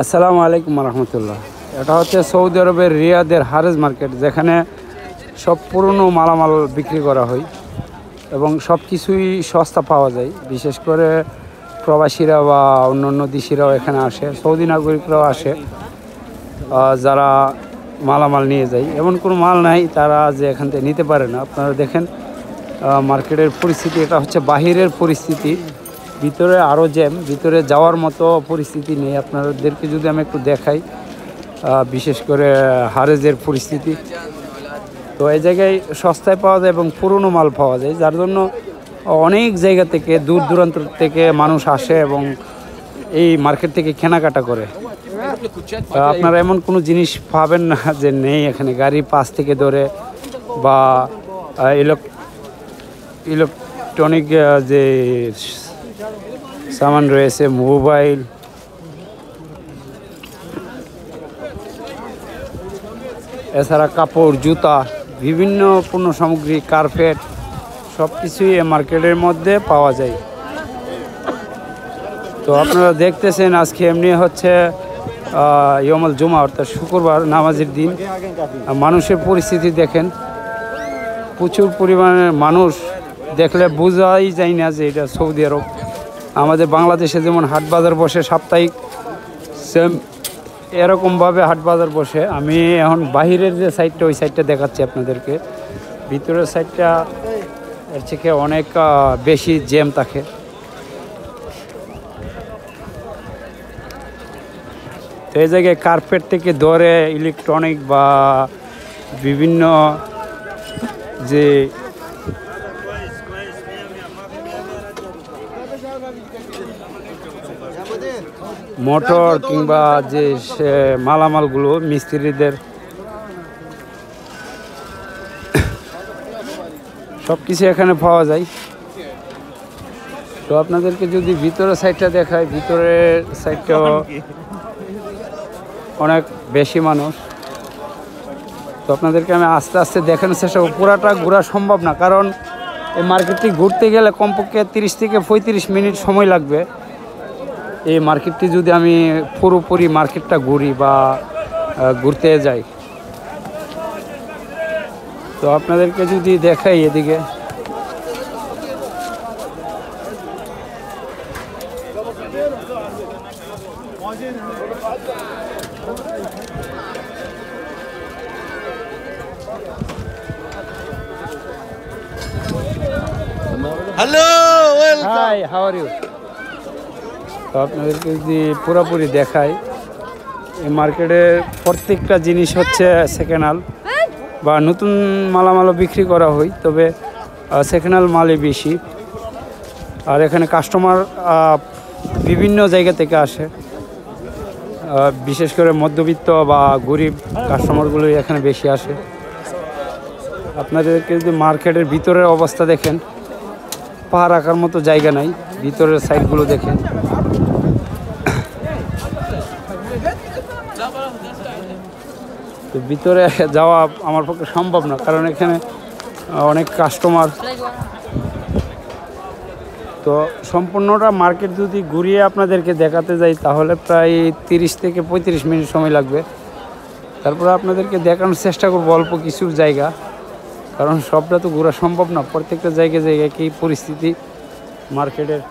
আসসালামু আলাইকুম রহমতুল্লাহ। এটা হচ্ছে সৌদি আরবের রিয়াদের হারেজ মার্কেট, যেখানে সব পুরনো মালামাল বিক্রি করা হয় এবং সব কিছুই সস্তা পাওয়া যায়। বিশেষ করে প্রবাসীরা বা অন্য দেশিরাও এখানে আসে, সৌদি নাগরিকরাও আসে, যারা মালামাল নিয়ে যায়। এমন কোনো মাল নাই তারা যে এখান থেকে নিতে পারে না। আপনারা দেখেন মার্কেটের পরিস্থিতি, এটা হচ্ছে বাহিরের পরিস্থিতি, ভিতরে আরও জ্যাম, ভিতরে যাওয়ার মতো পরিস্থিতি নেই। আপনাদেরকে যদি আমি একটু দেখাই বিশেষ করে হারেজের পরিস্থিতি, তো এই জায়গায় সস্তায় পাওয়া যায় এবং পুরনো মাল পাওয়া যায়, যার জন্য অনেক জায়গা থেকে দূর দূরান্ত থেকে মানুষ আসে এবং এই মার্কেট থেকে কেনাকাটা করে। আপনারা এমন কোনো জিনিস পাবেন না যে নেই এখানে। গাড়ি পাশ থেকে ধরে বা ইলেকট্রনিক যে সামান রয়েছে, মোবাইল, এছাড়া কাপড়, জুতা, বিভিন্ন পণ্য সামগ্রী, কার্পেট, সব কিছুই এই মার্কেটের মধ্যে পাওয়া যায়। তো আপনারা দেখতেছেন আজকে এমনি হচ্ছে ইয়মুল জুমা, অর্থাৎ শুক্রবার, নামাজের দিন। মানুষের পরিস্থিতি দেখেন, প্রচুর পরিমাণে মানুষ, দেখলে বোঝাই যায় না যে এটা সৌদি আরব। আমাদের বাংলাদেশে যেমন হাট বাজার বসে সাপ্তাহিক, সেম এরকমভাবে হাট বাজার বসে। আমি এখন বাহিরের যে সাইডটা, ওই সাইডটা দেখাচ্ছি আপনাদেরকে। ভিতরের সাইডটা এর থেকে অনেক বেশি জ্যাম থাকে। তো এই জায়গায় কার্পেট থেকে ধরে ইলেকট্রনিক বা বিভিন্ন যে মোটর কিংবা যে মালামালগুলো মিস্ত্রিদের, সব কিছু এখানে পাওয়া যায়। তো আপনাদেরকে যদি ভিতরের সাইডটা দেখায়, ভিতরের সাইডটাও অনেক বেশি মানুষ। তো আপনাদেরকে আমি আস্তে আস্তে দেখানোর চেষ্টা করব। পুরাটা ঘোরা সম্ভব না, কারণ এই মার্কেটটি ঘুরতে গেলে কমপক্ষে 30 থেকে 35 মিনিট সময় লাগবে। এই মার্কেটটি যদি আমি পুরোপুরি মার্কেটটা ঘুরি বা ঘুরতে যাই, তো আপনাদেরকে যদি দেখাই এদিকে, hello, hi, how are you? তো আপনাদেরকে যদি পুরোপুরি দেখাই, এই মার্কেটের প্রত্যেকটা জিনিস হচ্ছে সেকেন্ড হ্যান্ড বা নতুন মালামালও বিক্রি করা হয়, তবে সেকেন্ড হ্যান্ড মালই বেশি। আর এখানে কাস্টমার বিভিন্ন জায়গা থেকে আসে, বিশেষ করে মধ্যবিত্ত বা গরিব কাস্টমারগুলোই এখানে বেশি আসে। আপনাদেরকে যদি মার্কেটের ভিতরের অবস্থা দেখেন, পা রাখার মতো জায়গা নাই। ভিতরের সাইডগুলো দেখেন, তো ভিতরে যাওয়া আমার পক্ষে সম্ভব না, কারণ এখানে অনেক কাস্টমার। তো সম্পূর্ণটা মার্কেট যদি ঘুরিয়ে আপনাদেরকে দেখাতে যাই, তাহলে প্রায় 30 থেকে 35 মিনিট সময় লাগবে। তারপরে আপনাদেরকে দেখানোর চেষ্টা করবো অল্প কিছু জায়গা, কারণ সবটা তো ঘোরা সম্ভব না। প্রত্যেকটা জায়গায় কি পরিস্থিতি মার্কেটের।